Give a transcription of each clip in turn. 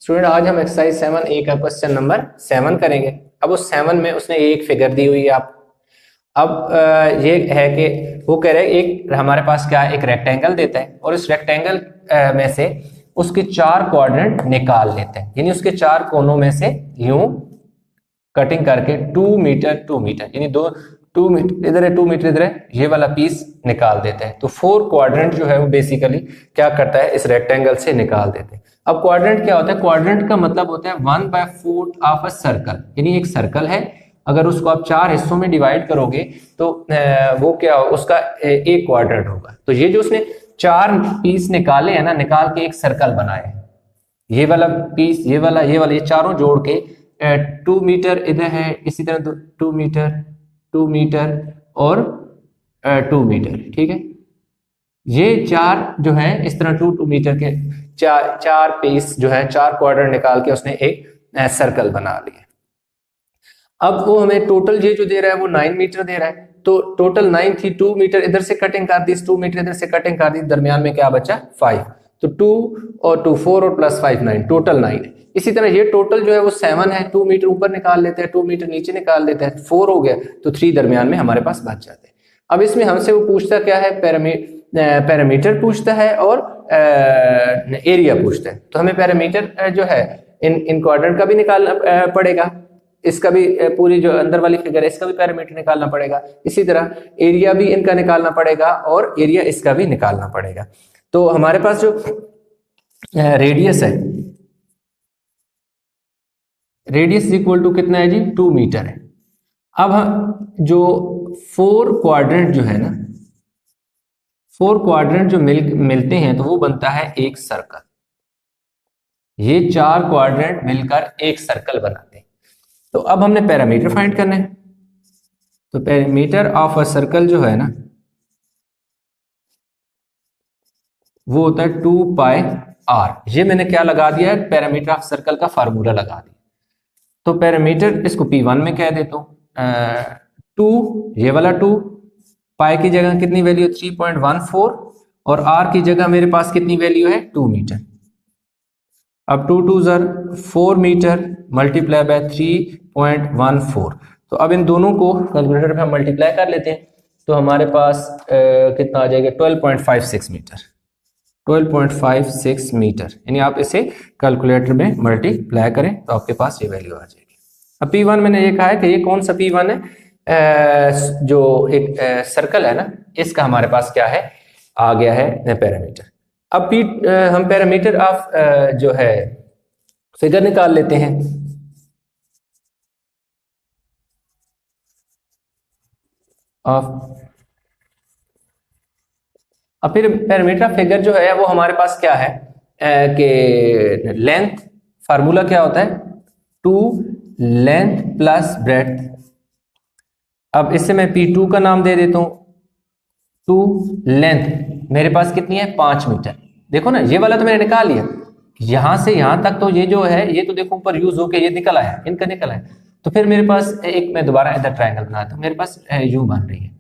Student आज हम exercise 7A का क्वेश्चन नंबर 7 करेंगे। अब उस 7 में उसने एक फिगर दी हुई है आप। अब ये है कि वो कह रहे हैं एक हमारे पास क्या है, एक रेक्टेंगल देता है और इस रेक्टेंगल में से उसके 4 क्वाड्रेंट निकाल लेते हैं, यानी उसके 4 कोनों में से यूं कटिंग करके 2 मीटर 2 मीटर यानी 2 मीटर इधर है, 2 मीटर इधर है, ये वाला पीस निकाल देते हैं। तो 4 क्वाड्रेंट जो है वो बेसिकली क्या करता है, इस रेक्टेंगल से निकाल देते हैं। अब क्वाड्रेंट क्या होता है? क्वाड्रेंट का मतलब होता है 1/4 ऑफ अ सर्कल, यानी एक सर्कल है, अगर उसको आप 4 हिस्सों में डिवाइड करोगे तो वो क्या उसका एक क्वाड्रेंट होगा। तो ये जो उसने 4 पीस निकाले हैं ना, निकाल के एक सर्कल बनाया है, ये वाला पीस, ये वाला, ये चारों जोड़ के 2 मीटर इधर है, इसी तरह 2 मीटर 2 मीटर और 2 मीटर, ठीक है। ये 4 जो है इस तरह 2 मीटर के चार पीस जो है, 4 क्वाड्रेंट निकाल के उसने एक सर्कल बना लिया। अब वो हमें टोटल ये जो दे रहा है वो 9 मीटर दे रहा है, तो टोटल 9 थी, 2 मीटर इधर से कटिंग कर दी, 2 मीटर इधर से कटिंग कर दी, दरमियान में क्या बचा 5। तो 2 और 2 4 और प्लस 5 9, टोटल 9 है। इसी तरह ये टोटल जो है वो 7 है, 2 मीटर ऊपर निकाल लेते हैं, 2 मीटर नीचे निकाल लेते हैं, 4 हो गया, तो 3 दरमियान में हमारे पास बच जाते हैं। अब इसमें हमसे वो पूछता क्या है, पैरामीटर पूछता है और एरिया पूछता है। तो हमें पैरामीटर जो है इन क्वाड्रेंट का भी निकालना पड़ेगा, इसका भी पूरी जो अंदर वाली फिगर है इसका भी पैरामीटर निकालना पड़ेगा, इसी तरह एरिया भी इनका निकालना पड़ेगा और एरिया इसका भी निकालना पड़ेगा। तो हमारे पास जो रेडियस है, रेडियस इक्वल टू कितना है जी, 2 मीटर है। अब हम जो 4 क्वाड्रेंट जो है ना, 4 क्वाड्रेंट जो मिलते हैं तो वो बनता है एक सर्कल। ये 4 क्वाड्रेंट मिलकर एक सर्कल बनाते हैं। तो अब हमने पैरामीटर फाइंड करना है, तो पैरामीटर ऑफ अ सर्कल जो है ना वो होता है 2 पाई r। ये मैंने क्या लगा दिया है, पैरामीटर ऑफ सर्कल का फार्मूला लगा दिया। तो पैरामीटर इसको P1 में कह देता हूं, 2 ये वाला 2, पाई की जगह कितनी वैल्यू है 3.14 और r की जगह मेरे पास कितनी वैल्यू है 2 मीटर। अब 2 2 ज़र 4 मीटर मल्टीप्लाई बाय 3.14। तो अब इन दोनों को कैलकुलेटर पे हम मल्टीप्लाई कर लेते हैं, तो हमारे पास कितना आ जाएगा 12.56 मीटर, 12.56 मीटर, यानी आप इसे कैलकुलेटर में मल्टीप्लाई करें तो आपके पास ये वैल्यू आ जाएगी। अब P1 मैंने ये कहा है कि ये कौन सा P1 है, जो एक सर्कल है ना, इसका हमारे पास क्या है, आ गया है पैरामीटर। अब हम पैरामीटर ऑफ जो है फिगर निकाल लेते हैं। अब फिर पैरामीटर ऑफ फिगर जो है वो हमारे पास क्या है कि लेंथ, फार्मूला क्या होता है 2 लेंथ प्लस ब्रेड्थ। अब इससे मैं P2 का नाम दे देता हूं, 2 लेंथ मेरे पास कितनी है 5 मीटर। देखो ना, ये वाला तो मैंने निकाल लिया, यहां से यहां तक तो ये जो है ये तो देखो ऊपर यूज होके ये निकल आया, इनका निकल आया। तो फिर मेरे पास एक, मैं दोबारा इधर ट्रायंगल बनाता हूं, मेरे पास यूं बन रही है,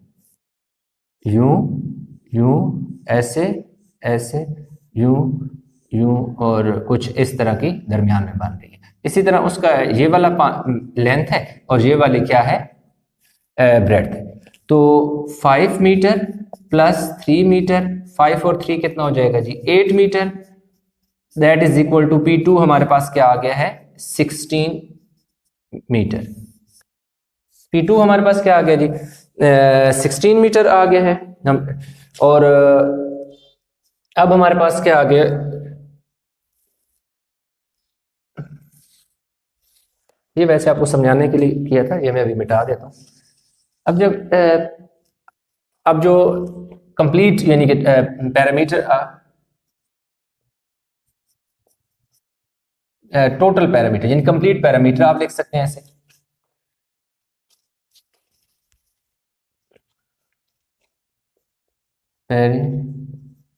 यूं यूं ऐसे ऐसे यूं यूं और कुछ इस तरह की दरमियान में बन रही है। इसी तरह उसका ये वाला लेंथ है और ये वाली क्या है ब्रेड्थ। तो 5 मीटर प्लस 3 मीटर, 5 और 3 कितना हो जाएगा जी 8 metre, that is equal to P2 हमारे पास क्या आ गया है 16 मीटर। P2 हमारे पास क्या आ गया जी 16 मीटर आ गया है हम। और अब हमारे पास क्या आ गया, ये वैसे आपको समझाने के लिए किया था, ये मैं अभी मिटा देता हूं। अब जो कंप्लीट यानी कि पैरामीटर टोटल पैरामीटर यानी कंप्लीट पैरामीटर आप लिख सकते हैं ऐसे, parameter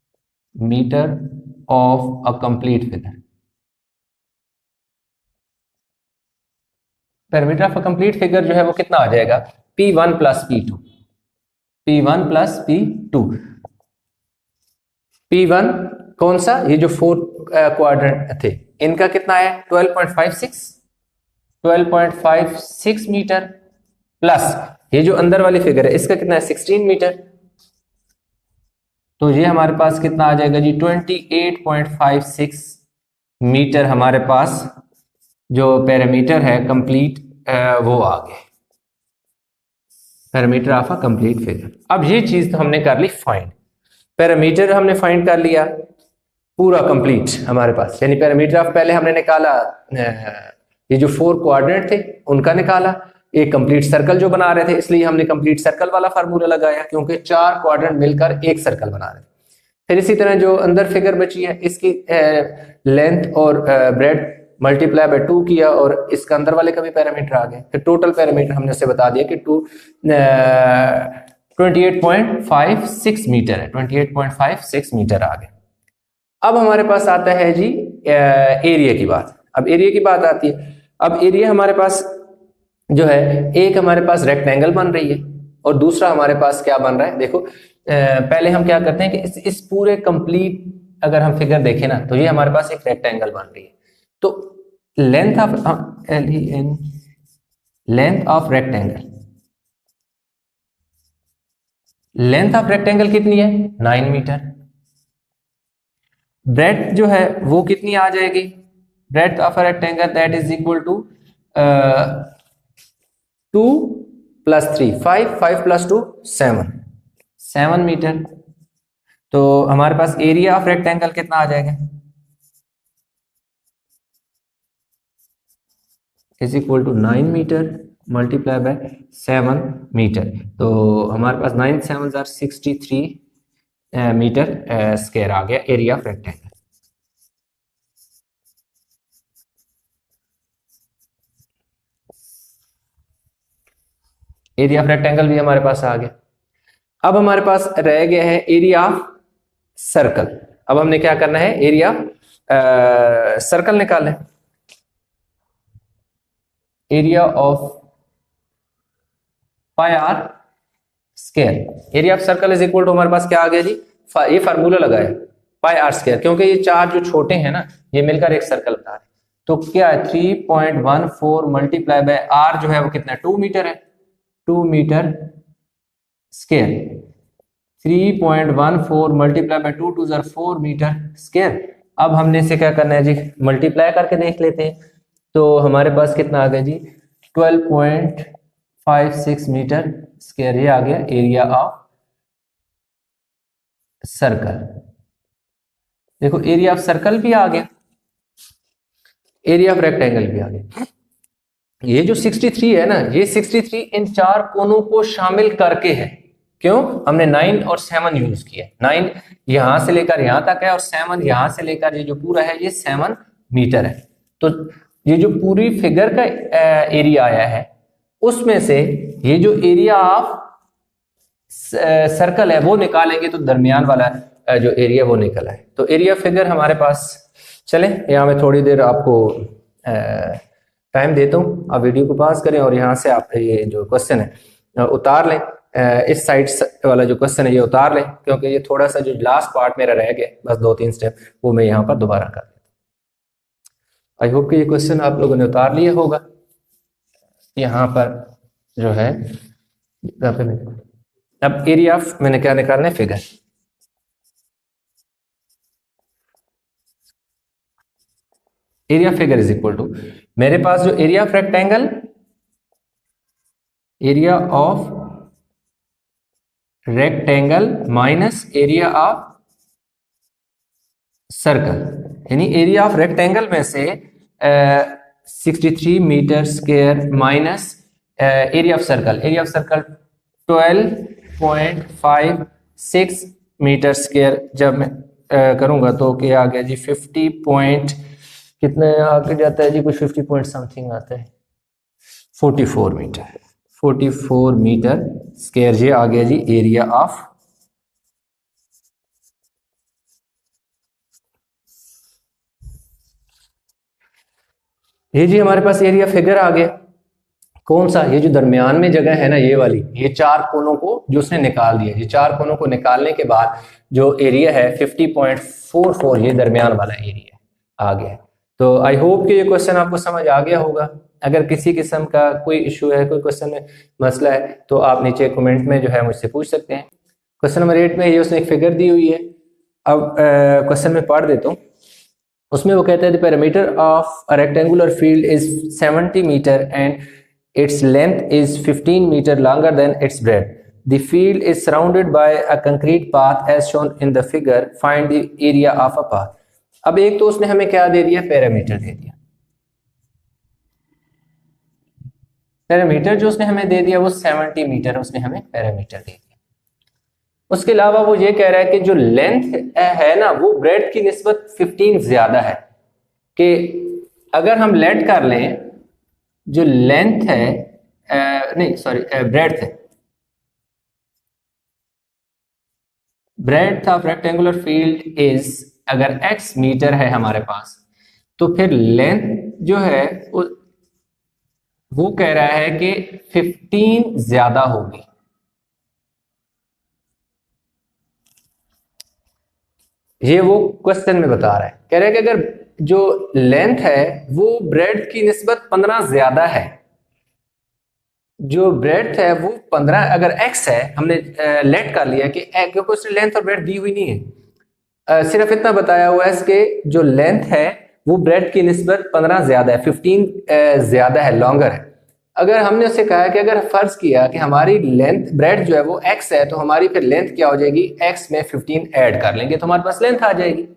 of a complete figure. Parameter of a complete figure जो है वो कितना आ जाएगा P1 plus P2, P1 plus P2। P1 कौन सा, ये जो 4 क्वाड्रेंट थे, इनका कितना है 12.56 मीटर, प्लस ये जो अंदर वाली फिगर है इसका कितना है 16 मीटर, तो ये हमारे पास कितना आ जाएगा जी 28.56 मीटर हमारे पास जो पैरामीटर है कंप्लीट वो आ गए, parameter of a complete figure. अब ये चीज तो हमने कर ली फाइंड, पैरामीटर हमने फाइंड कर लिया पूरा कंप्लीट हमारे पास, यानी पैरामीटर ऑफ पहले हमने निकाला ये जो 4 क्वाड्रेंट थे उनका निकाला, एक कंप्लीट सर्कल जो बना रहे थे इसलिए हमने कंप्लीट सर्कल वाला फार्मूला लगाया क्योंकि 4 क्वाड्रेंट मिलकर एक सर्कल बना रहे थे। फिर इसी तरह जो अंदर फिगर बची है इसकी लेंथ और ब्रेड मल्टीप्लाई बाय 2 किया और इसका अंदर वाले का भी पैरामीटर आ गया, फिर टोटल पैरामीटर हमने उसे बता दिया कि 28.56 मीटर है, 28.56 मीटर आ गया। अब हमारे पास आता है जी एरिया की बात, अब एरिया की बात आती है। अब एरिया हमारे पास जो है एक हमारे पास रेक्टेंगल बन रही है और दूसरा हमारे पास क्या बन रहा है, देखो पहले हम क्या करते हैं कि इस पूरे कंप्लीट अगर हम फिगर देखें ना तो ये हमारे पास एक रेक्टेंगल बन रही है, तो length of rectangle, length of rectangle कितनी है 9 मीटर, ब्रेड्थ जो है वो कितनी आ जाएगी, breadth of a rectangle that is equal to 2 + 3 5 5 + 2 7 metre, तो हमारे पास एरिया ऑफ रेक्टेंगल कितना आ जाएगा is equal to 9 metre multiply by 7 metre, तो हमारे पास 9 7 आर 63 मीटर स्क्वायर आ गया area of rectangle. Area of rectangle भी हमारे पास आ गया। अब हमारे पास रह गया है एरिया ऑफ सर्कल। अब हमने क्या करना है, एरिया सर्कल निकालना है। Area of pi R square, area of circle is equal to हमारे पास क्या आ गया जी, ये फार्मूला लगाया पाई आर स्क्वायर, क्योंकि ये चार जो छोटे हैं ना ये मिलकर एक सर्कल बना रहे हैं, तो क्या है 3.14 मल्टीप्लाई बाय आर जो है वो कितना 2 मीटर है, 2 metre square, 3.14 multiply by 2 2 4 metre square. अब हमने इसे क्या करना है जी, मल्टीप्लाई करके देख लेते हैं, तो हमारे पास कितना आ गया जी 12.56 मीटर स्क्वायर, ये आ गया एरिया ऑफ सर्कल। देखो एरिया ऑफ सर्कल भी आ गया, एरिया ऑफ रेक्टेंगल भी आ गया। ये जो 63 है ना, ये 63 इन चार कोनों को शामिल करके है, क्यों, हमने 9 और 7 यूज किया, 9 यहां से लेकर यहां तक है और 7 यहां से लेकर ये जो पूरा है ये 7 मीटर है। तो ये जो पूरी फिगर का एरिया आया है उसमें से ये जो एरिया ऑफ सर्कल है वो निकालेंगे तो दरमियान वाला जो एरिया वो निकला है। तो एरिया फिगर हमारे पास, चले यहाँ मैं थोड़ी देर आपको टाइम देता हूँ, आप वीडियो को पास करें और यहाँ से आप ये जो क्वेश्चन है उतार लें, इस साइड वाला जो क्वेश्चन है ये उतार लें, क्योंकि ये थोड़ा सा जो लास्ट पार्ट मेरा रह गया बस 2-3 स्टेप वो मैं यहाँ पर दोबारा कर देता हूँ। आई होप कि ये क्वेश्चन आप लोगों ने उतार लिया होगा। यहाँ पर जो है अब एरिया ऑफ मैंने क्या निकालना है, figure. Area figure is equal to मेरे पास जो area of rectangle, area of rectangle minus area of circle, यानी एरिया ऑफ रेक्टेंगल में से 63 metre square minus area of circle, area of circle 12.56 metre square जब मैं करूंगा तो क्या आ गया जी 50 पॉइंट कितने आगे जाता है जी, कुछ 50 पॉइंट समथिंग आता है 44 मीटर, 44 मीटर स्क्वायर ये आ गया जी एरिया ऑफ ये जी हमारे पास एरिया फिगर आ गया। कौन सा, ये जो दरमियान में जगह है ना ये वाली, ये चार कोनों को जो उसने निकाल दिया, ये चार कोनों को निकालने के बाद जो एरिया है 50.44 ये दरमियान वाला एरिया, आ गया है। तो आई होप कि ये क्वेश्चन आपको समझ आ गया होगा। अगर किसी किस्म का कोई इशू है, कोई क्वेश्चन में मसला है, तो आप नीचे कमेंट में जो है मुझसे पूछ सकते हैं। क्वेश्चन नंबर 8 में ये उसने एक फिगर दी हुई है। अब क्वेश्चन में पढ़ देता हूँ। उसमें वो कहता है the perimeter of a rectangular field is 70 metre and its length is 15 metre longer than its breadth. The field is surrounded by a concrete path as shown in the figure, find the area of a path. अब एक तो उसने हमें क्या दे दिया, parameter दे दिया। Parameter जो उसने हमें दे दिया वो 70 मीटर उसने हमें पैरामीटर दे दिया। उसके अलावा वो ये कह रहा है कि जो लेंथ है ना वो ब्रेड की निस्बत 15 ज्यादा है। कि अगर हम लेट कर लें, जो लेंथ है नहीं सॉरी ब्रेड्थ है, breadth of rectangular field is, अगर x मीटर है हमारे पास, तो फिर लेंथ जो है वो कह रहा है कि 15 ज्यादा होगी। ये वो क्वेश्चन में बता रहा है, कह रहा है कि अगर जो लेंथ है वो ब्रेड्थ की निस्बत 15 ज्यादा है, जो ब्रेड्थ है वो 15, अगर x है, हमने लेट कर लिया कि क्योंकि उसने लेंथ और ब्रेड्थ दी हुई नहीं है, सिर्फ इतना बताया हुआ है कि जो लेंथ है वो ब्रेड्थ की निस्बत 15 ज्यादा है, 15 ज्यादा है, लॉन्गर है। अगर हमने उससे कहा कि अगर फर्ज किया कि हमारी लेंथ ब्रेड्थ जो है वो x है, तो हमारी फिर लेंथ क्या हो जाएगी, x में 15 ऐड कर लेंगे तो हमारे पास लेंथ आ जाएगी।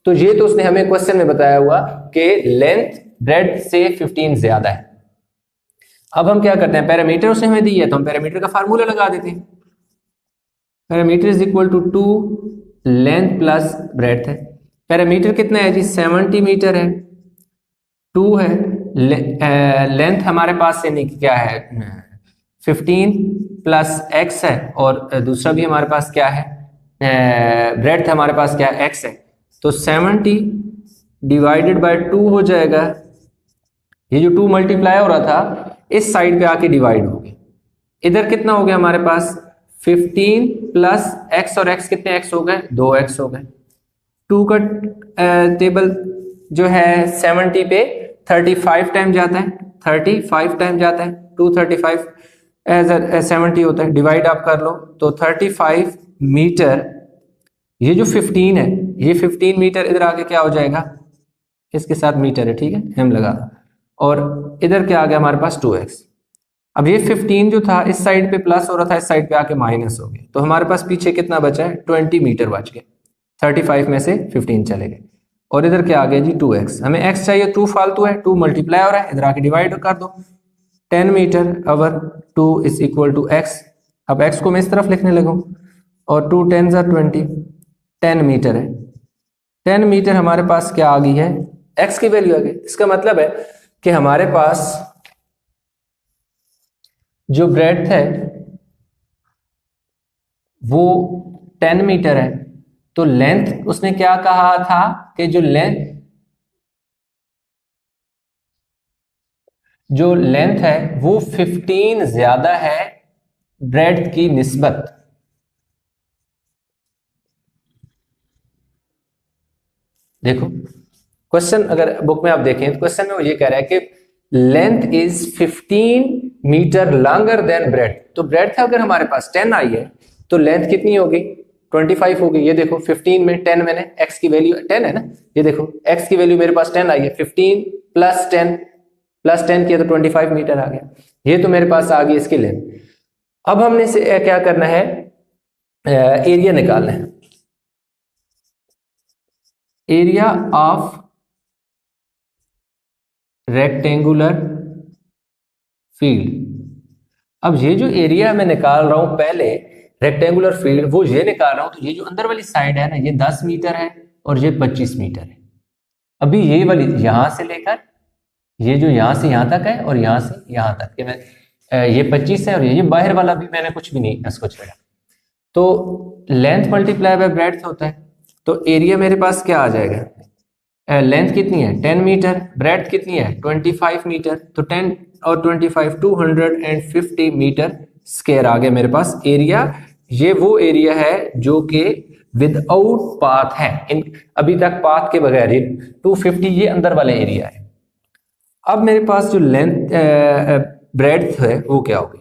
तो ये तो उसने हमें क्वेश्चन में बताया हुआ कि लेंथ ब्रेड्थ से 15 ज्यादा है। अब हम क्या करते हैं, पैरामीटर उसने हमें दी है तो हम पैरामीटर का फार्मूला लगा देते हैं। Perimeter is equal to 2 length plus breadth है। पैरामीटर कितना है जी, 70 मीटर है, 2 है, लेंथ हमारे पास से नहीं क्या है 15 प्लस x है, और दूसरा भी हमारे पास क्या है, ब्रेड्थ हमारे पास क्या है, x है। तो 70 डिवाइडेड बाय 2 हो जाएगा। ये जो 2 मल्टीप्लाई हो रहा था इस साइड पे आके डिवाइड हो गया। इधर कितना हो गया हमारे पास 15 प्लस x, और x कितने x हो गए, 2x हो गए। 2 का टेबल जो है 70 पे 35 टाइम जाता है, 35 टाइम जाता है, 235 एज 70 होता है, डिवाइड आप कर लो तो 35 मीटर। ये जो 15 है, ये 15 मीटर इधर आके क्या हो जाएगा, इसके साथ मीटर है, ठीक है, हम लगा, और इधर क्या आ गया हमारे पास 2x। अब ये 15 जो था इस साइड पे प्लस हो रहा था, इस साइड पे आके माइनस हो गया, तो हमारे पास पीछे कितना बचा है, 20 मीटर बच गए। 35 में से 15 चले गए, और इधर क्या आ गया जी 2x। हमें x चाहिए, 2 फालतू है, 2 मल्टीप्लाई हो रहा है, इधर आके डिवाइड कर दो। 10 metre over 2 is equal to x। अब x को मैं इस तरफ लिखने लगा, और 2 10 20, 10 मीटर है। 10 मीटर हमारे पास क्या आ गई है, x की वैल्यू आ गई। इसका मतलब है कि हमारे पास जो ब्रेड्थ है वो 10 मीटर है, तो लेंथ उसने क्या कहा था कि जो लेंथ है वो 15 ज्यादा है ब्रेड्थ की निस्बत। देखो क्वेश्चन अगर बुक में आप देखें तो क्वेश्चन में वो ये कह रहा है कि length is 15 metre longer than breadth. तो ब्रेड्थ अगर हमारे पास 10 आई है तो लेंथ कितनी होगी, 25 होगी। ये देखो 15 में 10 मैंने x की वैल्यू 10 है ना, ये देखो x की वैल्यू मेरे पास 10 आई है, 15 प्लस 10 किया तो 25 मीटर आ गया। ये तो मेरे पास आ गई इसकी लेंथ। अब हमने से क्या करना है, एरिया निकालना है, एरिया ऑफ रेक्टेंगुलर फील्ड। अब ये जो एरिया मैं निकाल रहा हूं पहले रेक्टेंगुलर फील्ड, वो ये निकाल रहा हूं, तो ये जो अंदर वाली साइड है ना ये 10 मीटर है और ये 25 मीटर है। अभी ये वाली यहां से लेकर ये जो यहां से यहां तक है और यहां से यहां तक कि मैं ये 25 है, और ये बाहर वाला भी मैंने कुछ भी नहीं इसको छोड़ा। तो लेंथ मल्टीप्लाई बाय ब्रेड्थ होता है, तो एरिया मेरे पास क्या आ जाएगा, लेंथ कितनी है 10 मीटर, ब्रेड्थ कितनी है 25 मीटर, तो 10 और 25 250 मीटर स्क्वायर आ गया मेरे पास एरिया। ये वो एरिया है जो कि विदाउट पाथ है, इन अभी तक पाथ के बगैर, ये 250 ये अंदर वाला एरिया है। अब मेरे पास जो लेंथ ब्रेड्थ है वो क्या होगी?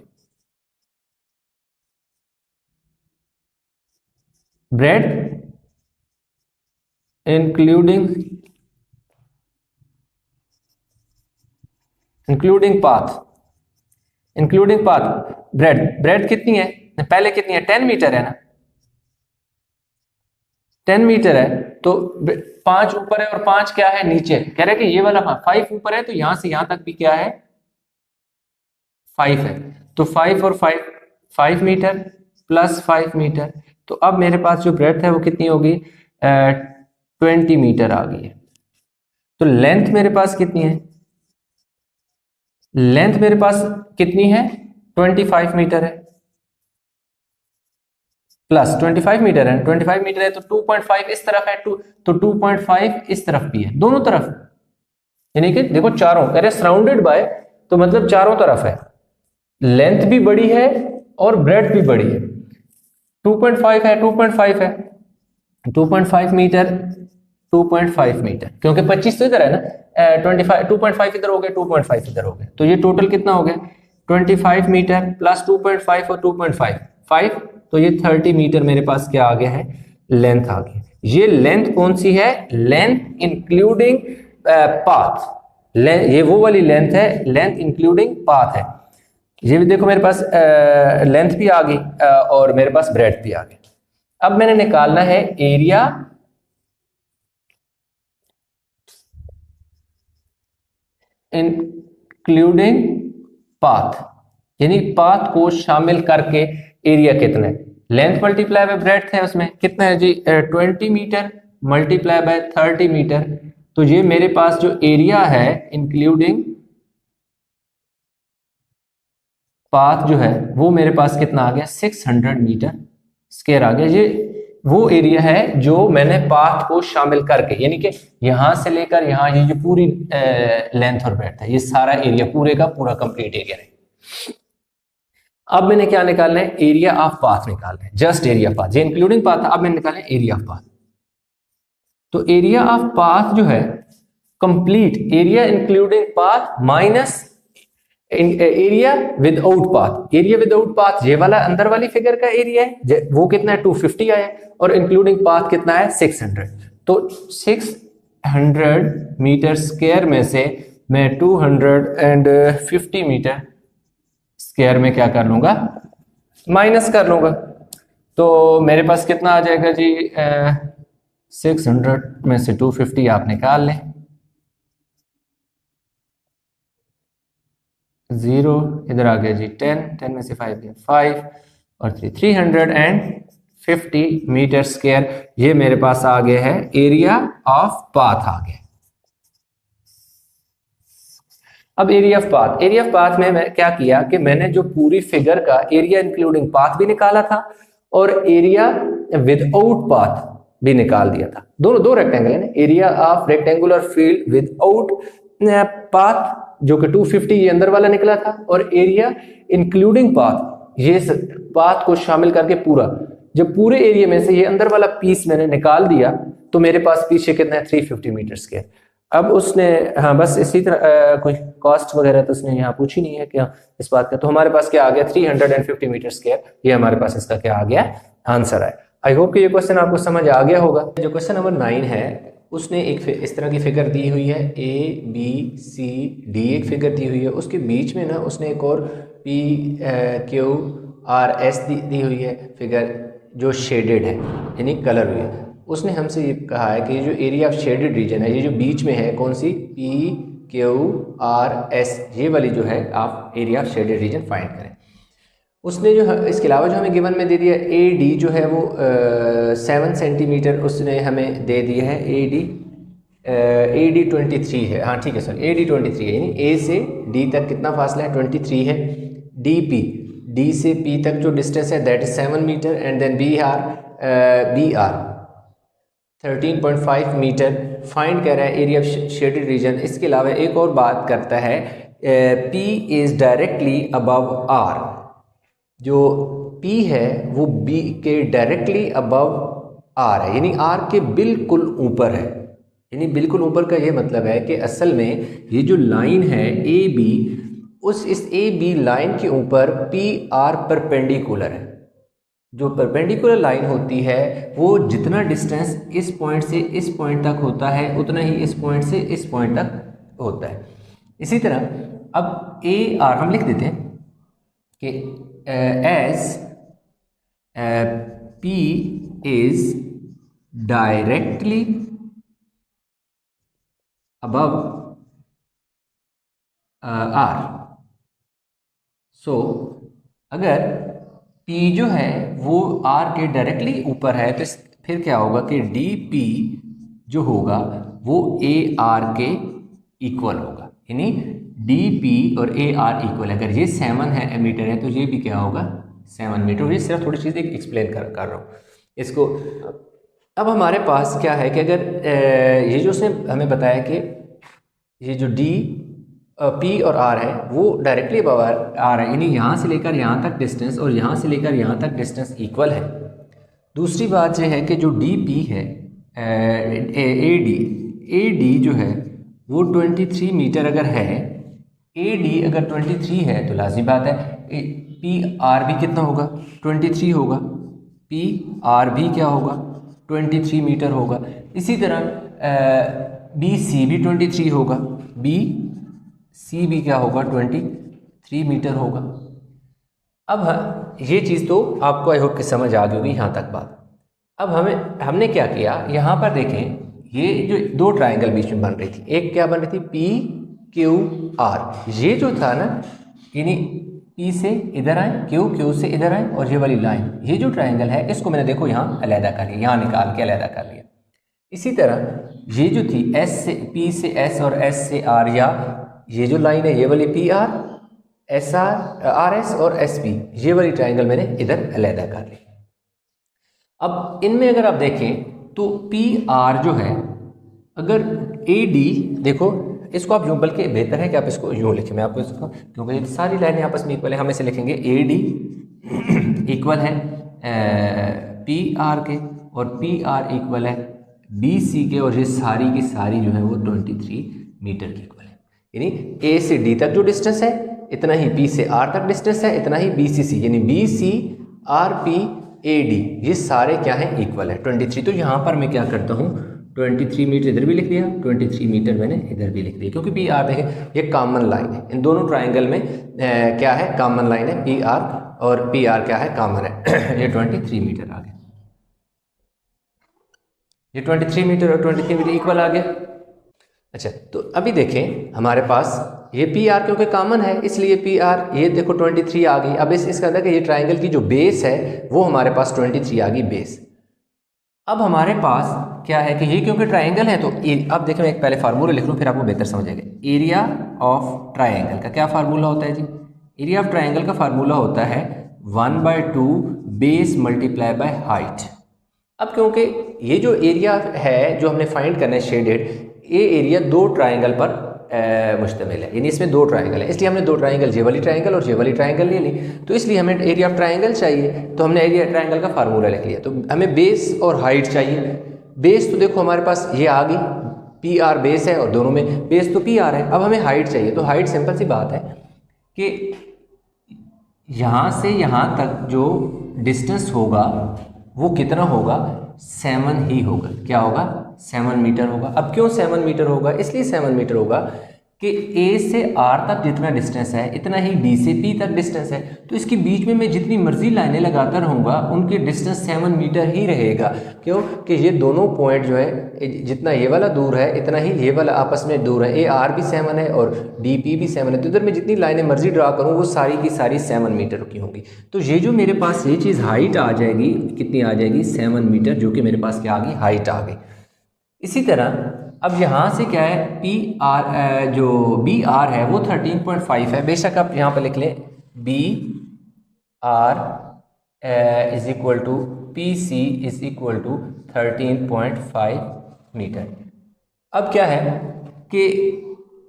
ब्रेड्थ इंक्लूडिंग पाथ ब्रेड कितनी है? पहले कितनी है? 10 मीटर है ना, 10 मीटर है। तो 5 ऊपर है और 5 क्या है? नीचे। कह रहे हैं कि ये वाला 5 ऊपर है, तो यहां से यहां तक भी क्या है? 5 है। तो 5 और 5, 5 मीटर प्लस 5 मीटर। तो अब मेरे पास जो ब्रेड्थ है वो कितनी होगी? 20 मीटर आ गई है। तो लेंथ मेरे पास कितनी है? लेंथ मेरे पास कितनी है? 25 मीटर है, प्लस 25 मीटर है। 25 मीटर है तो 2.5 इस तरफ है, तो 2.5 इस तरफ भी है, दोनों तरफ। यानी कि देखो चारों, अरे सराउंडेड बाय, तो मतलब चारों तरफ है। लेंथ भी बड़ी है और ब्रेड्थ भी बड़ी है। 2.5 है, 2.5 है, 2.5 मीटर, 2.5 मीटर, क्योंकि 25 तो इधर है ना, 25, 2.5 इधर हो गया, 2.5 इधर हो गया। तो ये टोटल कितना हो गया? 25 मीटर प्लस 2.5 और 2.5, 5, तो ये 30 मीटर मेरे पास क्या आ गया है? लेंथ आ गई। ये लेंथ कौन सी है? Length including path. ये वो वाली लेंथ है, लेंथ इंक्लूडिंग पाथ है। ये भी देखो मेरे पास लेंथ भी आ गई और मेरे पास ब्रेड्थ भी आ गई। अब मैंने निकालना है एरिया इंक्लूडिंग पाथ, यानी पाथ को शामिल करके एरिया कितना है? लेंथ मल्टीप्लाई बाय ब्रेड्थ है, उसमें कितना है जी? 20 मीटर मल्टीप्लाई बाय 30 मीटर। तो ये मेरे पास जो एरिया है इंक्लूडिंग पाथ जो है वो मेरे पास कितना आ गया? 600 मीटर स्क्वायर आ गया। ये वो एरिया है जो मैंने पाथ को शामिल करके, यानी कि यहां से लेकर यहां, ये जो पूरी लेंथ और ब्रेड्थ है, ये सारा एरिया पूरे का पूरा कंप्लीट एरिया है। अब मैंने क्या निकालना है? एरिया ऑफ पाथ निकालना है, जस्ट एरिया ऑफ पाथ। ये इंक्लूडिंग पाथ था, अब मैंने निकालना है एरिया ऑफ पाथ। तो एरिया ऑफ पाथ जो है complete area including path minus area without path. Area without path ये वाला अंदर वाली फिगर का एरिया है, वो कितना है? 250 आया, और इंक्लूडिंग पाथ कितना है? 600। तो 600 मीटर स्क्वायर में से मैं 250 मीटर स्क्वायर में क्या कर लूंगा? माइनस कर लूंगा। तो मेरे पास कितना आ जाएगा जी? 600 में से 250 आप निकाल लें, 0 इधर आ गया जी, 10, 10 में से 5 गया 5 और 3, 350 मीटर स्क्वायर। ये मेरे पास आ गया है एरिया ऑफ पाथ आ गया। अब एरिया ऑफ पाथ में मैं क्या किया कि मैंने जो पूरी फिगर का एरिया इंक्लूडिंग पाथ भी निकाला था और एरिया विदाउट पाथ भी निकाल दिया था। दोनों दो रेक्टेंगल है ना, area of rectangular field without path जो कि 250 ये अंदर वाला निकला था, और एरिया इंक्लूडिंग पाथ ये पाथ को शामिल करके पूरा। जब पूरे एरिया में से ये अंदर वाला पीस मैंने निकाल दिया तो मेरे पास पीछे कितना है? 350 मीटर स्क्वायर। अब उसने, हाँ बस इसी तरह कोई कॉस्ट वगैरह तो उसने यहाँ पूछी नहीं है क्या इस बात का। तो हमारे पास क्या आ गया? 350 मीटर स्क्वायर। ये हमारे पास इसका क्या आ गया? आंसर है। आई होप कि ये क्वेश्चन आपको समझ आ गया होगा। जो क्वेश्चन नंबर 9 है उसने एक इस तरह की फिगर दी हुई है, ABCD एक फिगर दी हुई है, उसके बीच में ना उसने एक और PQRS दी हुई है फिगर जो शेडेड है, यानी कलर हुई है। उसने हमसे ये कहा है कि ये जो एरिया ऑफ शेडेड रीजन है, ये जो बीच में है, कौन सी? PQRS, ये वाली जो है आप area of shaded reason find करें। उसने जो इसके अलावा जो हमें गिवन में दे दिया AD जो है वो 7 सेंटीमीटर उसने हमें दे दिया है। AD 23 है, हाँ ठीक है सर, AD 23 है, यानी A से D तक कितना फासला है? 23 है। DP, D से P तक जो डिस्टेंस है that is 7 metre, and then BR 13.5 metre. Find कर रहा है एरिया ऑफ शेडेड रीजन। इसके अलावा एक और बात करता है, P is directly above R। जो P है वो B के डायरेक्टली अबव आर है, यानी आर के बिल्कुल ऊपर है। यानी बिल्कुल ऊपर का ये मतलब है कि असल में ये जो लाइन है ए बी, इस ए बी लाइन के ऊपर पी आर परपेंडिकुलर है। जो परपेंडिकुलर लाइन होती है वो जितना डिस्टेंस इस पॉइंट से इस पॉइंट तक होता है उतना ही इस पॉइंट से इस पॉइंट तक होता है। इसी तरह अब ए आर हम लिख देते हैं कि as P is directly above R, so अगर P जो है वो R के डायरेक्टली ऊपर है तो फिर क्या होगा कि DP जो होगा वो AR के इक्वल होगा। यानी DP और AR इक्वल है। अगर ये 7 है मीटर है तो ये भी क्या होगा 7 मीटर। ये सिर्फ थोड़ी चीज़ एक्सप्लेन कर रहा हूँ इसको। अब हमारे पास क्या है कि अगर ये जो उसने हमें बताया कि ये जो P और R है वो डायरेक्टली अबव आर है, यानी यहाँ से लेकर यहाँ तक डिस्टेंस और यहाँ से लेकर यहाँ तक डिस्टेंस इक्वल है। दूसरी बात यह है कि जो DP है AD जो है वो 23 मीटर अगर है, AD अगर 23 है तो लाज़मी बात है PR भी कितना होगा 23 होगा, PR भी क्या होगा 23 मीटर होगा। इसी तरह BC भी 23 होगा, BC भी क्या होगा 23 मीटर होगा। अब ये चीज़ तो आपको आई होप कि समझ आ गई होगी यहाँ तक बात। अब हमने क्या किया, यहाँ पर देखें ये जो दो ट्रायंगल बीच में बन रही थी, एक क्या बन रही थी PQR, ये जो था ना यानी P से इधर आए, Q से इधर आए और ये वाली लाइन, ये जो ट्रायंगल है इसको मैंने देखो यहाँ अलहदा कर लिया, यहाँ निकाल के अलहदा कर लिया। इसी तरह ये जो थी P से S और S से R, या ये जो लाइन है ये वाली PR, SR RS और SP, ये वाली ट्रायंगल मैंने इधर अलहदा कर ली। अब इनमें अगर आप देखें तो PR जो है अगर AD देखो इसको आप यूँ, बल्कि बेहतर है कि आप इसको यूँ लिखें, मैं आपको इसको, क्योंकि ये सारी लाइनें आपस में इक्वल है, हम इसे लिखेंगे AD इक्वल है PR के और PR इक्वल है BC के, और ये सारी की सारी जो है वो 23 मीटर की इक्वल है। यानी A से D तक जो डिस्टेंस है इतना ही P से R तक डिस्टेंस है, इतना ही BCC, यानी BC RP AD ये सारे क्या हैं इक्वल है 23। तो यहाँ पर मैं क्या करता हूँ 23 मीटर इधर भी लिख दिया, 23 मीटर मैंने इधर भी लिख दिया, क्योंकि PR देखें ये कॉमन लाइन है, इन दोनों ट्राइंगल में क्या है कॉमन लाइन है, PR और PR क्या है कॉमन है। ये 23 मीटर आ गया, ये 23 मीटर और 23 मीटर इक्वल आ गया। अच्छा तो अभी देखें हमारे पास ये PR क्योंकि कॉमन है इसलिए PR, ये देखो 23 आ गई। अब इसका अंदर कि ये ट्राइंगल की जो बेस है वो हमारे पास 23 आ गई बेस। अब हमारे पास क्या है कि ये क्योंकि ट्राइंगल है तो अब देखो मैं एक पहले फार्मूला लिख लूँ फिर आपको बेहतर समझेगा। एरिया ऑफ ट्राइंगल का क्या फार्मूला होता है जी? एरिया ऑफ ट्राइंगल का फार्मूला होता है 1/2 बेस मल्टीप्लाई बाय हाइट। अब क्योंकि ये जो एरिया है जो हमने फाइंड करना है शेडेड, ये एरिया दो ट्राइंगल पर मुश्तमिल है, यानी इसमें दो ट्राइंगल है, इसलिए हमने दो ट्राइंगल ये वाली ट्राइंगल और ये वाली ट्राइंगल ले ली। तो इसलिए हमें एरिया ऑफ ट्राइंगल चाहिए तो हमने एरिया ट्राइंगल का फार्मूला लिख लिया। तो हमें बेस और हाइट चाहिए। बेस तो देखो हमारे पास ये आ गई, PR बेस है और दोनों में बेस तो PR है। अब हमें हाइट चाहिए, तो हाइट सिंपल सी बात है कि यहाँ से यहाँ तक जो डिस्टेंस होगा वो कितना होगा 7 ही होगा। क्या होगा 7 मीटर होगा। अब क्यों 7 मीटर होगा? इसलिए 7 मीटर होगा कि A से R तक जितना डिस्टेंस है इतना ही D से P तक डिस्टेंस है। तो इसके बीच में मैं जितनी मर्जी लाइनें लगाता रहूँगा उनके डिस्टेंस 7 मीटर ही रहेगा। क्यों कि ये दोनों पॉइंट जो है जितना ये वाला दूर है इतना ही ये वाला आपस में दूर है। AR भी 7 है और DP भी 7 है, तो इधर मैं जितनी लाइनें मर्जी ड्रा करूँ वो सारी की सारी 7 मीटर की होंगी। तो ये जो मेरे पास ये चीज़ हाइट आ जाएगी, कितनी आ जाएगी 7 मीटर, जो कि मेरे पास क्या आ गई हाइट आ गई। इसी तरह अब यहाँ से क्या है PR जो BR है वो 13.5 है। बेशक आप यहाँ पर लिख लें BR is equal to PC is equal to 13.5 metre. अब क्या है कि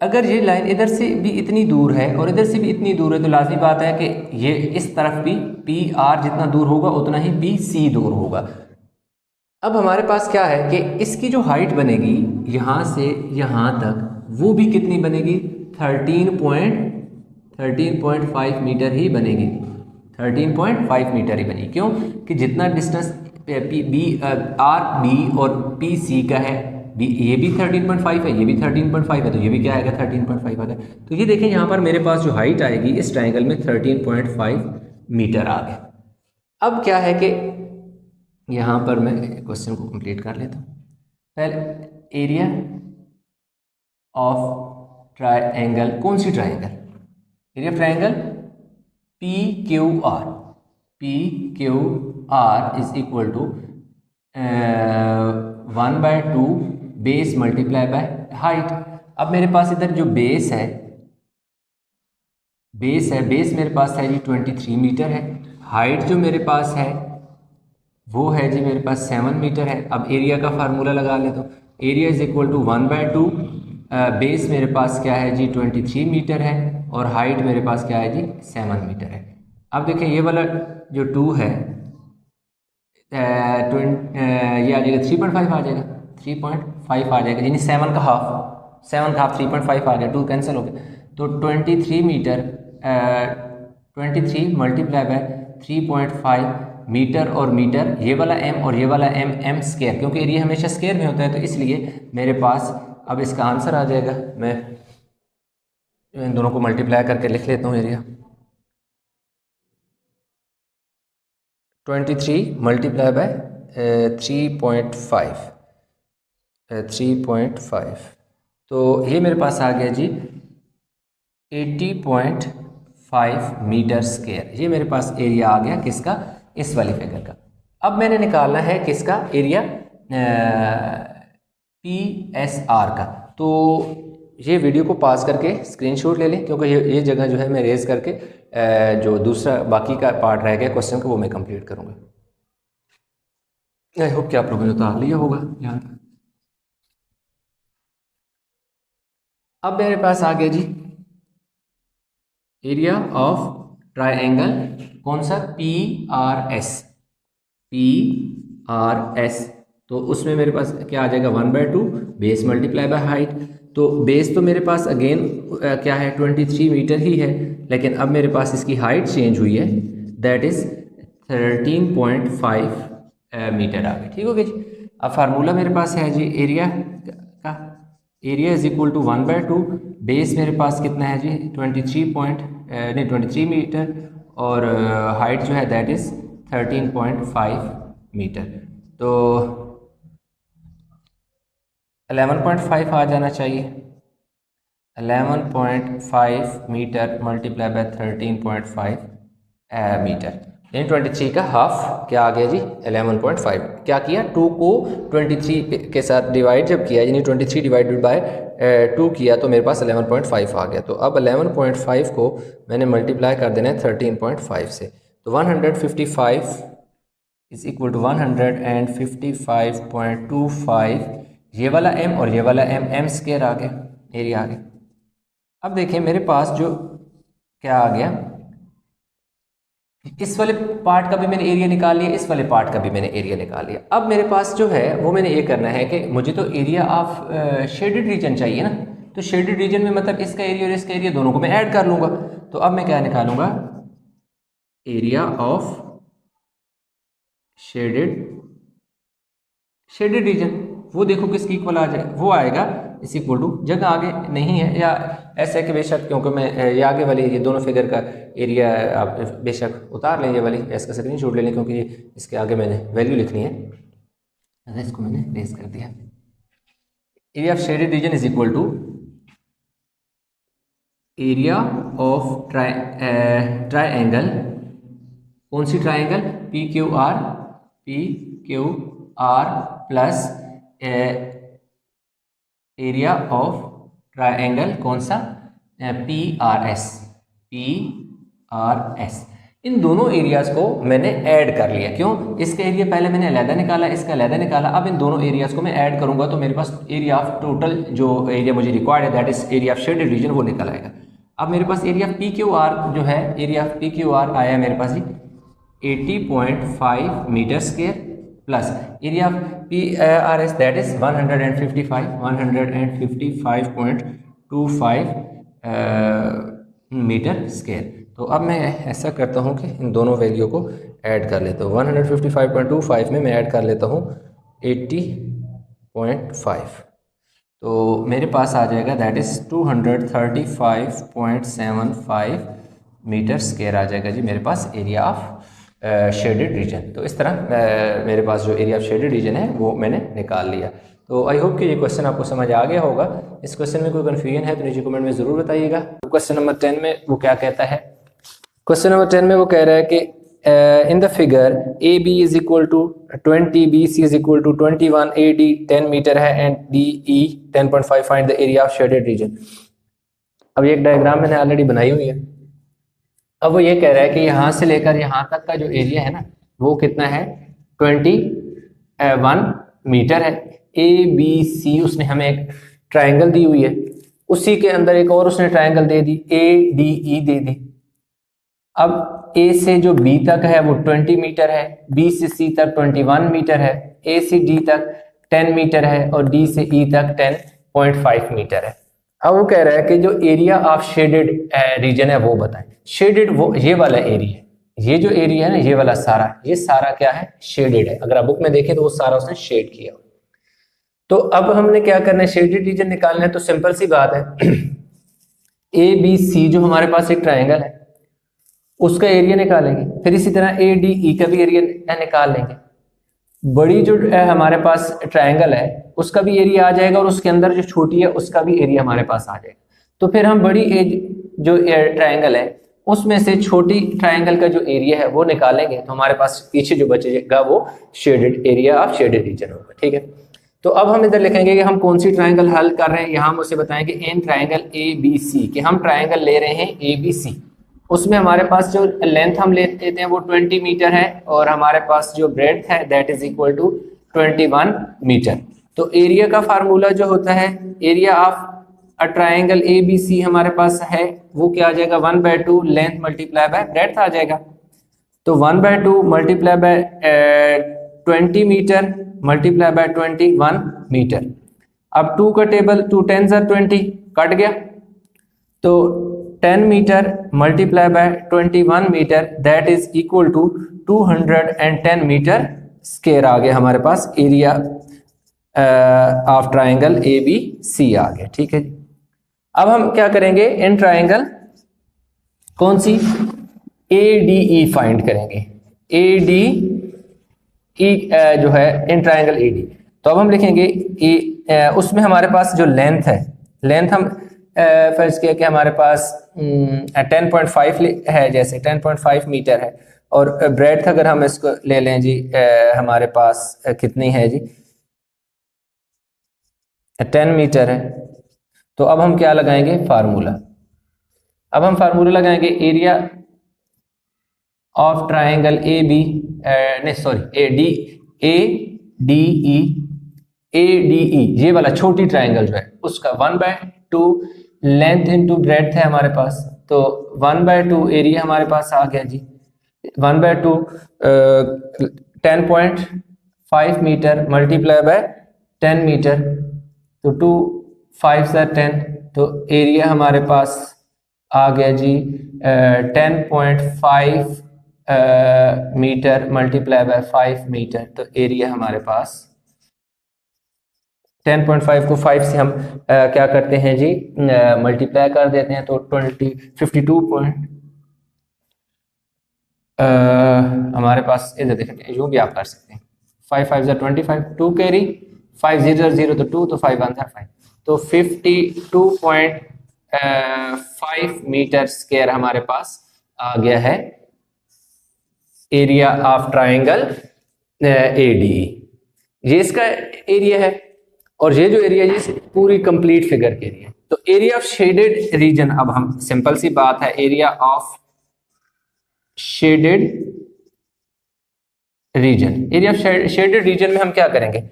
अगर ये लाइन इधर से भी इतनी दूर है और इधर से भी इतनी दूर है तो लाज़मी बात है कि ये इस तरफ भी PR जितना दूर होगा उतना ही BC दूर होगा। अब हमारे पास क्या है कि इसकी जो हाइट बनेगी यहाँ से यहाँ तक, वो भी कितनी बनेगी, 13.5 मीटर ही बनेगी। 13.5 मीटर ही बनेगी। क्यों कि जितना डिस्टेंस आर बी और पी सी का है, ये भी 13.5 है, ये भी 13.5 है, तो ये भी क्या आएगा, 13.5 आएगा। तो ये देखें यहाँ पर मेरे पास जो हाइट आएगी इस ट्राइंगल में 13.5 मीटर आ गया। अब क्या है कि यहाँ पर मैं क्वेश्चन को कंप्लीट कर लेता हूँ। पहले एरिया ऑफ ट्राइंगल, कौन सी triangle, area triangle P Q R is equal to 1/2 base multiply by height. अब मेरे पास इधर जो बेस है बेस मेरे पास है जी 23 मीटर है। हाइट जो मेरे पास है वो है जी मेरे पास 7 मीटर है। अब एरिया का फार्मूला लगा ले तो area is equal to 1/2 base मेरे पास क्या है जी 23 मीटर है और हाइट मेरे पास क्या है जी 7 मीटर है। अब देखिए ये वाला जो 2 है ये आ जाएगा 3.5 आ जाएगा, 3.5 आ जाएगा, यानी 7 का हाफ 3.5 आ गया, 2 कैंसिल हो गया। तो 23 मीटर 23 मल्टीप्लाई बाय 3.5 मीटर और मीटर, ये वाला m और ये वाला m स्क्वायर, क्योंकि एरिया हमेशा स्क्वायर में होता है तो इसलिए मेरे पास अब इसका आंसर आ जाएगा। मैं इन दोनों को मल्टीप्लाई करके लिख लेता हूँ। एरिया 23 मल्टीप्लाई बाय 3.5 तो ये मेरे पास आ गया जी 80.5 मीटर स्क्वायर। ये मेरे पास एरिया आ गया किसका, इस वाली फिगर का। अब मैंने निकालना है किसका, एरिया PSR का। तो ये वीडियो को पॉज करके स्क्रीनशॉट ले लें, क्योंकि ये जगह जो है मैं रेज करके जो दूसरा बाकी का पार्ट रह गया क्वेश्चन का वो मैं कंप्लीट करूँगा। आई होप कि आप लोगों ने उतार लिया होगा यहाँ तक। अब मेरे पास आ गया जी एरिया ऑफ ट्राइंगल, कौन सा, PRS। तो उसमें मेरे पास क्या आ जाएगा 1/2 बेस मल्टीप्लाई बाय हाइट। तो बेस तो मेरे पास अगेन क्या है 23 मीटर ही है, लेकिन अब मेरे पास इसकी हाइट चेंज हुई है, दैट इज 13.5 मीटर आ गई। ठीक हो गया जी। अब फार्मूला मेरे पास है जी एरिया का, area is equal to 1/2 base मेरे पास कितना है जी 23 मीटर और हाइट जो है दैट इज 13.5 मीटर। तो 11.5 आ जाना चाहिए। 11.5 मीटर मल्टीप्लाई बाय 13.5 मीटर, यानी 23 का हाफ क्या आ गया जी 11.5। क्या किया, 2 को 23 के साथ डिवाइड जब किया, यानी 23 डिवाइडेड बाय 2 किया तो मेरे पास 11.5 आ गया। तो अब 11.5 को मैंने मल्टीप्लाई कर देना है 13.5 से। तो 155 इज इक्वल टू 155.25, ये वाला m और ये वाला m स्क्वायर आ गया, एरिया आ गया। अब देखिए मेरे पास जो क्या आ गया, इस वाले पार्ट का भी मैंने एरिया निकाल लिया, इस वाले पार्ट का भी मैंने एरिया निकाल लिया। अब मेरे पास जो है वो मैंने ये करना है कि मुझे तो एरिया ऑफ शेडेड रीजन चाहिए ना, तो शेडेड रीजन में मतलब इसका एरिया और इसका एरिया दोनों को मैं ऐड कर लूँगा। तो अब मैं क्या निकालूंगा, एरिया ऑफ शेडेड रीजन, वो देखो किसकी इक्वल आ जाए, वो आएगा इस इक्वल टू, जगह आगे नहीं है या ऐसा है कि बेशक, क्योंकि मैं ये आगे वाली ये दोनों फिगर का एरिया आप बेशक उतार लें, ये वाली इसका स्क्रीनशॉट ले लें, क्योंकि इसके आगे मैंने वैल्यू लिखनी है। इसको मैंने रेज कर दिया। Area of shaded region is equal to area of triangle, कौन सी triangle, PQR plus area of triangle कौन सा, PRS। इन दोनों एरियाज को मैंने ऐड कर लिया। क्यों, इसका एरिया पहले मैंने अलहदा निकाला, इसका अलहदा निकाला। अब इन दोनों एरियाज को मैं ऐड करूंगा तो मेरे पास एरिया ऑफ टोटल जो एरिया मुझे रिक्वायर्ड है that is area of shaded reason, वो निकल आएगा। अब मेरे पास एरिया ऑफ PQR जो है, एरिया ऑफ PQR आया मेरे पास 80.5 metre square plus area of PRS that is 155.25 metre square. तो अब मैं ऐसा करता हूँ कि इन दोनों वैल्यू को ऐड कर लेता हूँ। 155.25 में मैं ऐड कर लेता हूँ 80.5, तो मेरे पास आ जाएगा दैट इज़ 235.75 मीटर स्क्वायर आ जाएगा जी मेरे पास एरिया ऑफ शेडेड रीजन। तो इस तरह मेरे पास जो एरिया ऑफ शेडेड रीजन है वो मैंने निकाल लिया। तो आई होप कि ये क्वेश्चन आपको समझ आ गया होगा। इस क्वेश्चन में कोई कन्फ्यूजन है तो नीचे कमेंट में ज़रूर बताइएगा। क्वेश्चन नंबर 10 में वो क्या कहता है? क्वेश्चन नंबर 10 में वो कह रहा है कि in the figure AB is equal to 20, BC is equal to 21, AD 10 metre है and DE 10.5, find the area of shaded region। अब ये एक डायग्राम मैंने ऑलरेडी बनाई हुई है। अब वो ये कह रहा है कि यहाँ से लेकर यहाँ तक का जो एरिया है ना वो कितना है 21 मीटर है। ABC उसने हमें एक ट्राइंगल दी हुई है, उसी के अंदर एक और उसने ट्राइंगल दे दी ADE दे दी। अब A से जो B तक है वो 20 मीटर है, B से C तक 21 मीटर है, A से D तक 10 मीटर है और D से E तक 10.5 मीटर है। अब वो कह रहा है कि जो एरिया ऑफ शेडेड रीजन है वो बताएं। शेडेड वो ये वाला एरिया है, ये जो एरिया है ना ये वाला सारा, ये सारा क्या है शेडेड है। अगर आप बुक में देखें तो वो सारा उसने शेड किया। तो अब हमने क्या करना है, शेडेड रीजन निकालना है। तो सिंपल सी बात है ABC जो हमारे पास एक ट्राइंगल है उसका एरिया निकालेंगे, फिर इसी तरह ADE का भी एरिया निकाल लेंगे। बड़ी जो हमारे पास ट्रायंगल है उसका भी एरिया आ जाएगा और उसके अंदर जो छोटी है उसका भी एरिया हमारे पास आ जाएगा। तो फिर हम बड़ी एज जो ट्रायंगल है उसमें से छोटी ट्रायंगल का जो एरिया है वो निकालेंगे, तो हमारे पास पीछे जो बचेगा वो shaded area of shaded reason होगा। ठीक है, तो अब हम इधर लिखेंगे कि हम कौन सी ट्रायंगल हल कर रहे हैं। यहाँ हम उसे बताएंगे इन ट्रायंगल ABC कि हम ट्रायंगल ले रहे हैं ABC, उसमें हमारे पास जो लेंथ हम लेते हैं वो 20 मीटर है और हमारे पास जो ब्रेड्थ है that is equal to 21 metre. तो एरिया का फार्मूला जो होता है area of a triangle ABC हमारे पास है वो क्या आ जाएगा 1/2 लेंथ मल्टीप्लाई बाय ब्रेड्थ आ जाएगा। तो 1/2 multiply by 20 metre multiply by 21 metre. अब 2 का टेबल 2 10 20 कट गया, तो 10 metre multiply by 21 metre that is equal to 210 metre square आ गया हमारे पास एरिया ऑफ ट्रायंगल ABC आ गया। ठीक है जी, अब हम क्या करेंगे इन ट्रायंगल कौन सी ADE फाइंड करेंगे। ADE जो है इन ट्रायंगल AD, तो अब हम लिखेंगे उसमें हमारे पास जो लेंथ है, लेंथ हम फर्ज किया कि हमारे पास 10.5 है, जैसे 10.5 मीटर है और ब्रेड्थ अगर हम इसको ले लें जी हमारे पास कितनी है जी 10 मीटर है। तो अब हम क्या लगाएंगे फार्मूला, अब हम फार्मूला लगाएंगे एरिया ऑफ ट्रायंगल ADE ये वाला छोटी ट्रायंगल जो है उसका 1/2 लेंथ इंटू ब्रेड्थ है हमारे पास, तो 1/2 एरिया हमारे पास आ गया जी 1/2 10.5 मीटर मल्टीप्लाई बाय 10 मीटर, तो 2 5 10, तो एरिया हमारे पास आ गया जी 10.5 मीटर मल्टीप्लाई बाय 5 मीटर। तो एरिया हमारे पास 10.5 को 5 से हम क्या करते हैं जी मल्टीप्लाई कर देते हैं, तो 52 हमारे पास इधर देखें यूँ भी आप कर सकते हैं 5 5 25 2 कैरी 5 0 0 तो 2 तो 5 1 5, तो 52.5 मीटर स्क्वायर हमारे पास आ गया है एरिया ऑफ ट्रायंगल ADE। ये इसका एरिया है और ये जो एरिया है पूरी कंप्लीट फिगर के लिए। तो एरिया ऑफ शेडेड रीजन, अब हम सिंपल सी बात है area of shaded reason, area of shaded reason में हम क्या करेंगे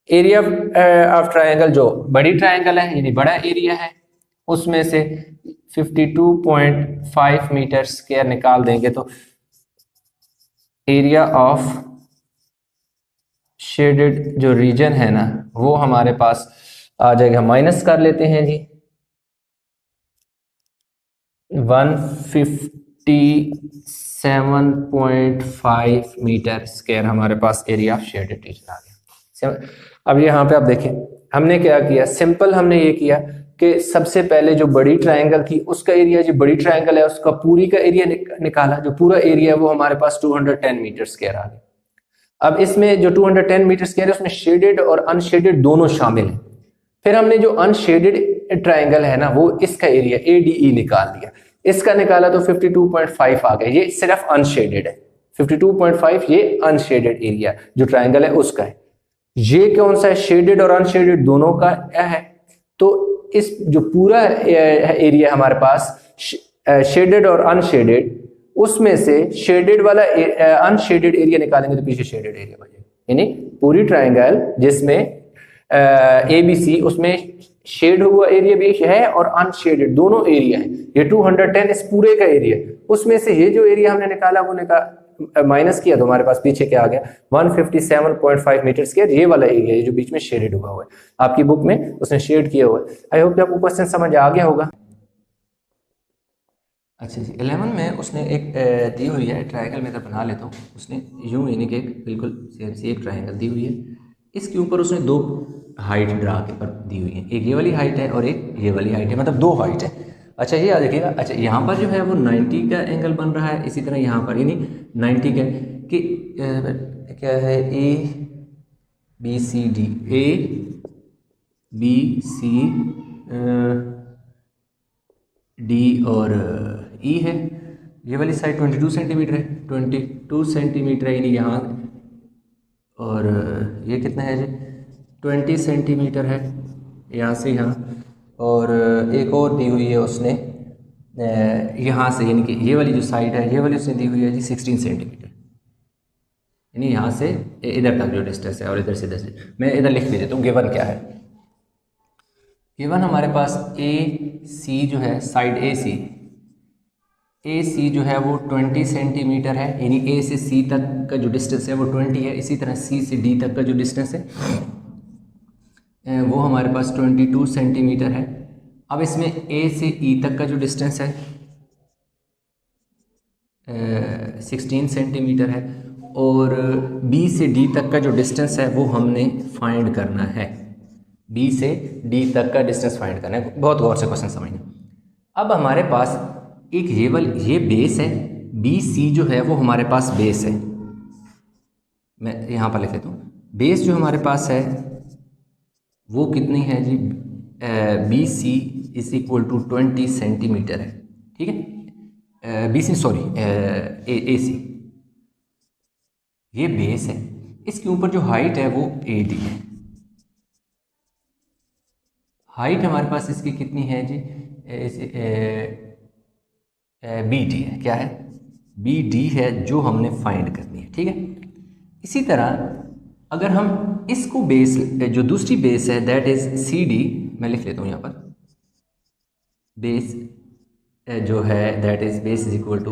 एरिया ऑफ ट्रायंगल जो बड़ी ट्रायंगल है यानी बड़ा एरिया है उसमें से 52.5 मीटर स्क्वायर निकाल देंगे, तो एरिया ऑफ शेडेड जो रीजन है ना वो हमारे पास आ जाएगा, माइनस कर लेते हैं जी 157.5 मीटर स्क्वायर हमारे पास एरिया ऑफ शेडेड रीजन आ गया। अब यहाँ पे आप देखें हमने क्या किया, सिंपल हमने ये किया कि सबसे पहले जो बड़ी ट्रायंगल थी उसका एरिया, जो बड़ी ट्रायंगल है उसका पूरी का एरिया निकाला, जो पूरा एरिया है वो हमारे पास 210 मीटर स्क्वायर आ गया। अब इसमें जो 210 मीटर स्क्वायर है उसमें शेडेड और अनशेडेड दोनों शामिल हैं। फिर हमने जो अनशेडेड ट्रायंगल है ना वो इसका एरिया ADE निकाल दिया, इसका निकाला तो 52.5 आ गया। ये सिर्फ अनशेडेड है, 52.5 ये अनशेडेड एरिया जो ट्रायंगल है उसका है। ये कौन सा है, शेडेड और अनशेडेड दोनों का है। तो इस जो पूरा एरिया हमारे पास शेडेड और अनशेडेड, उसमें से शेडेड वाला अनशेडेड एरिया निकालेंगे तो पीछे शेडेड एरिया बचेगा। यानी पूरी ट्रायंगल जिसमें ABC उसमें शेड हुआ एरिया भी है और अनशेडेड दोनों एरिया है। ये 210 इस पूरे का एरिया, उसमें से ये जो एरिया हमने निकाला वो माइनस किया तो हमारे पास पीछे क्या आ गया 157.5 मीटर स्क्वायर। ये वाला एरिया है जो बीच में शेडेड हुआ है, आपकी बुक में उसने शेड किया हुआ है। आई होप कि आपको क्वेश्चन समझ आ गया होगा। अच्छा जी, 11 में उसने एक दी हुई है ट्रायंगल, में तो बना लेता हूँ। उसने यूं यानी कि एक बिल्कुल सेम सी एक ट्रायंगल दी हुई है, इसके ऊपर उसने दो हाइट ड्रा के पर दी हुई है, एक ये वाली हाइट है और एक ये वाली हाइट है, मतलब दो हाइट है। अच्छा ये याद रखिएगा। अच्छा यहाँ पर जो है वो 90 का एंगल बन रहा है, इसी तरह यहाँ पर यानी 90 का कि क्या है ABCD ABCD और E है। ये वाली साइड 22 सेंटीमीटर है, 22 सेंटीमीटर है यानी यहाँ, और ये कितना है जी 20 सेंटीमीटर है यहाँ से यहाँ, और एक और दी हुई है उसने यहाँ से, यानी कि ये वाली जो साइड है ये वाली उसने दी हुई है जी 16 सेंटीमीटर, यानी यहाँ से इधर तक जो डिस्टेंस है, और इधर से इधर से मैं इधर लिख भी देता हूँ। गिवन क्या है, गिवन हमारे पास AC जो है साइड AC जो है वो 20 सेंटीमीटर है, यानी A से C तक का जो डिस्टेंस है वो 20 है। इसी तरह C से D तक का जो डिस्टेंस है वो हमारे पास 22 सेंटीमीटर है। अब इसमें A से E तक का जो डिस्टेंस है 16 सेंटीमीटर है, और B से D तक का जो डिस्टेंस है वो हमने फाइंड करना है। B से D तक का डिस्टेंस फाइंड करना है। बहुत गौर से क्वेश्चन समझना। अब हमारे पास एक ये बेस है, BC जो है वो हमारे पास बेस है, मैं यहाँ पर लिख देता हूँ। बेस जो हमारे पास है वो कितनी है जी, BC is equal to 20 centimetre है, ठीक है। BC सॉरी AC ये बेस है, इसके ऊपर जो हाइट है वो AD है। हाइट हमारे पास इसकी कितनी है जी, BD है, क्या है BD है जो हमने फाइंड करनी है, ठीक है। इसी तरह अगर हम इसको बेस, जो दूसरी बेस है दैट इज CD, मैं लिख लेता हूँ यहाँ पर, बेस जो है that is base is equal to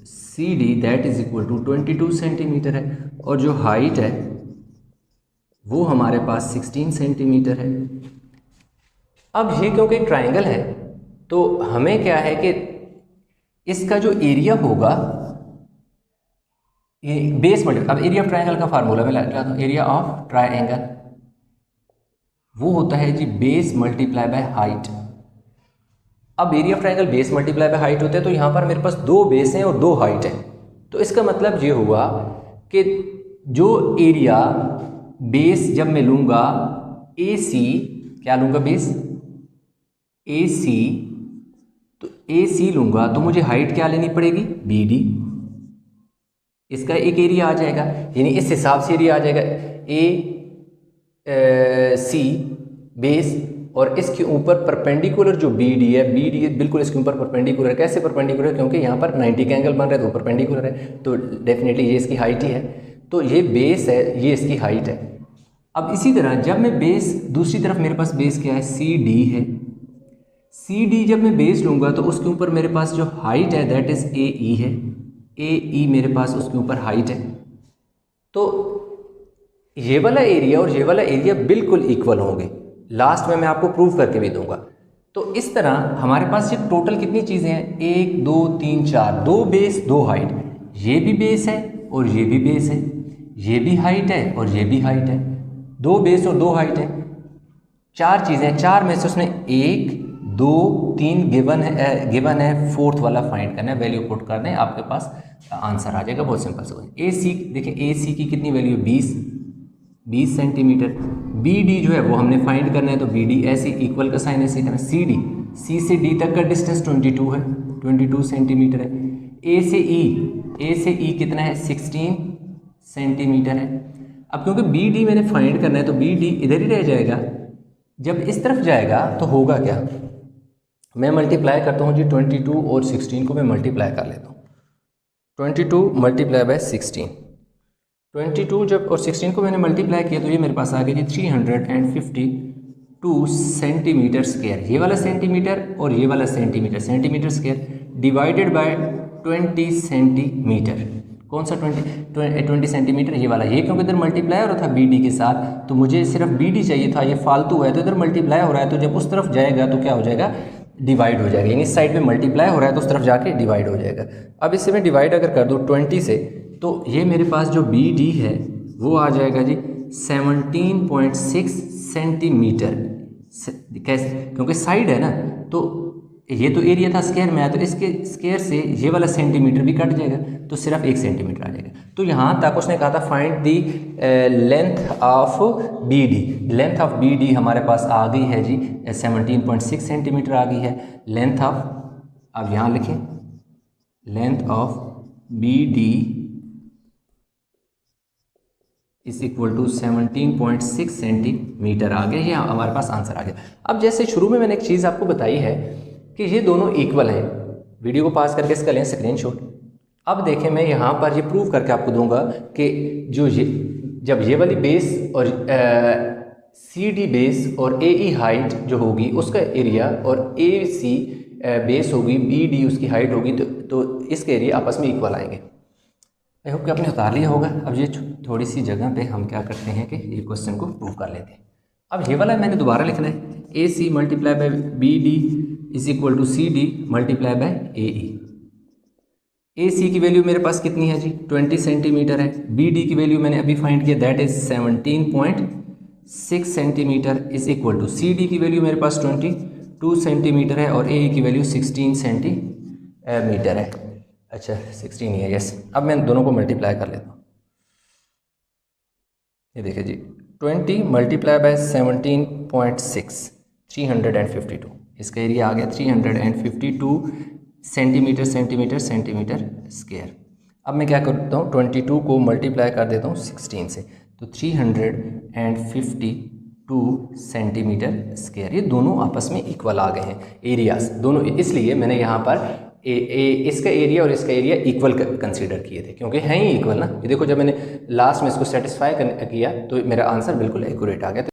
CD that is equal to 22 centimetre है, और जो हाइट है वो हमारे पास 16 सेंटीमीटर है। अब ये क्योंकि एक ट्रायंगल है तो हमें क्या है कि इसका जो एरिया होगा ये बेस मल्टीप्लाई, अब एरिया ऑफ ट्रायंगल का फार्मूला मैं लगाता हूँ, एरिया ऑफ ट्रायंगल वो होता है जी बेस मल्टीप्लाई बाय हाइट। अब area of triangle base multiply by height होता है, तो यहाँ पर मेरे पास दो बेस हैं और दो हाइट है, तो इसका मतलब ये हुआ कि जो एरिया बेस जब मैं लूँगा AC, क्या लूँगा बेस AC, तो AC लूँगा तो मुझे हाइट क्या लेनी पड़ेगी BD, इसका एक एरिया आ जाएगा, यानी इस हिसाब से एरिया आ जाएगा AC बेस, और इसके ऊपर परपेंडिकुलर जो BD है बिल्कुल इसके ऊपर परपेंडिकुलर। कैसे परपेंडिकुलर, क्योंकि यहाँ पर 90 का एंगल बन रहा है तो परपेंडिकुलर है, तो डेफिनेटली ये इसकी हाइट ही है, तो ये बेस है, ये इसकी हाइट है। अब इसी तरह जब मैं बेस, दूसरी तरफ मेरे पास बेस क्या है CD है, CD जब मैं बेस लूँगा तो उसके ऊपर मेरे पास जो हाइट है दैट इज़ AE है, AE मेरे पास उसके ऊपर हाइट है। तो ये वाला एरिया और ये वाला एरिया बिल्कुल इक्वल होंगे। लास्ट में मैं आपको प्रूव करके भी दूंगा। तो इस तरह हमारे पास ये टोटल कितनी चीज़ें हैं, 1 2 3 4, 2 बेस 2 हाइट, ये भी बेस है और ये भी बेस है, ये भी हाइट है और ये भी हाइट है, 2 बेस और 2 हाइट है, 4 चीज़ें, 4 में से उसने 1 2 3 गिवन है, फोर्थ वाला फाइंड करना है, वैल्यू पुट कर दें, आपके पास आंसर आ जाएगा। बहुत सिंपल से ए सी, देखिए ए सी की कितनी वैल्यू, 20 सेंटीमीटर। बी डी जो है वो हमने फाइंड करना है, तो बी डी ऐसे इक्वल का साइन ऐसे करना, सी डी, सी से डी तक का डिस्टेंस 22 है, 22 सेंटीमीटर है। ए से ई कितना है, 16 सेंटीमीटर है। अब क्योंकि बी डी मैंने फाइंड करना है तो बी डी इधर ही रह जाएगा, जब इस तरफ जाएगा तो होगा क्या, मैं मल्टीप्लाई करता हूँ जी, 22 और 16 को मैं मल्टीप्लाई कर लेता हूँ, 22 मल्टीप्लाई बाय 16, 22 जब और 16 को मैंने मल्टीप्लाई किया तो ये मेरे पास आ गया जी 352 सेंटीमीटर स्क्वायर। ये वाला सेंटीमीटर और ये वाला centimetre, centimetre square divided by 20 centimetre. कौन सा 20 सेंटीमीटर, ये वाला, ये क्योंकि इधर मल्टीप्लाई हो रहा था बी डी के साथ, तो मुझे सिर्फ बी डी चाहिए था, ये फालतू है तो इधर मल्टीप्लाई हो रहा है, तो जब उस तरफ जाएगा तो क्या हो जाएगा, डिवाइड हो जाएगा, यानी इस साइड पे मल्टीप्लाई हो रहा है तो उस तरफ जाके डिवाइड हो जाएगा। अब इससे मैं डिवाइड अगर कर दूँ 20 से, तो ये मेरे पास जो बी डी है वो आ जाएगा जी 17.6 सेंटीमीटर। कैसे, क्योंकि साइड है ना, तो ये तो एरिया था स्क्वायर में आया, तो इसके स्क्वायर से ये वाला सेंटीमीटर भी कट जाएगा, तो सिर्फ 1 सेंटीमीटर आ जाएगा। तो यहाँ तक उसने कहा था find the length of B D. Length of B D हमारे पास आ गई है जी 17.6 सेंटीमीटर आ गई है। लेंथ ऑफ, अब यहाँ लिखें, length of B D is equal to 17.6 centimetre आ गया, ये हमारे पास आंसर आ गया। अब जैसे शुरू में मैंने एक चीज़ आपको बताई है कि ये दोनों इक्वल हैं, वीडियो को पास करके इसका लें स्क्रीनशॉट। अब देखें, मैं यहाँ पर ये प्रूव करके आपको दूंगा कि जो ये, जब ये वाली बेस और सी डी बेस और ए ई हाइट जो होगी उसका एरिया, और ए सी बेस होगी, बी डी उसकी हाइट होगी, तो इसके एरिया आपस में इक्वल आएंगे। आई होप कि आपने उतार लिया होगा। अब ये थोड़ी सी जगह पे हम क्या करते हैं कि ये क्वेश्चन को प्रूव कर लेते हैं। अब ये वाला मैंने दोबारा लिखना है, A C multiply by B D is equal to C D multiply by A E. A C की वैल्यू मेरे पास कितनी है जी, 20 सेंटीमीटर है। बी डी की वैल्यू मैंने अभी फाइंड किया, that is 17.6 centimetre is equal to C D की वैल्यू मेरे पास 22 सेंटीमीटर है और ए ई की वैल्यू 16 सेंटीमीटर है। अच्छा 16 ही है, यस। अब मैं दोनों को मल्टीप्लाई कर लेता हूँ। ये देखिए जी, 20 मल्टीप्लाई बाय 17.6, 352, इसका एरिया आ गया 352 सेंटीमीटर सेंटीमीटर सेंटीमीटर स्क्वायर। अब मैं क्या करता हूँ, 22 को मल्टीप्लाई कर देता हूँ 16 से, तो 352 सेंटीमीटर स्क्वायर। ये दोनों आपस में इक्वल आ गए हैं एरियाज दोनों, इसलिए मैंने यहाँ पर इसका एरिया और इसका एरिया इक्वल कंसीडर किए थे, क्योंकि हैं ही इक्वल ना। ये देखो, जब मैंने लास्ट में इसको सेटिस्फाई किया तो मेरा आंसर बिल्कुल एक्यूरेट आ गया।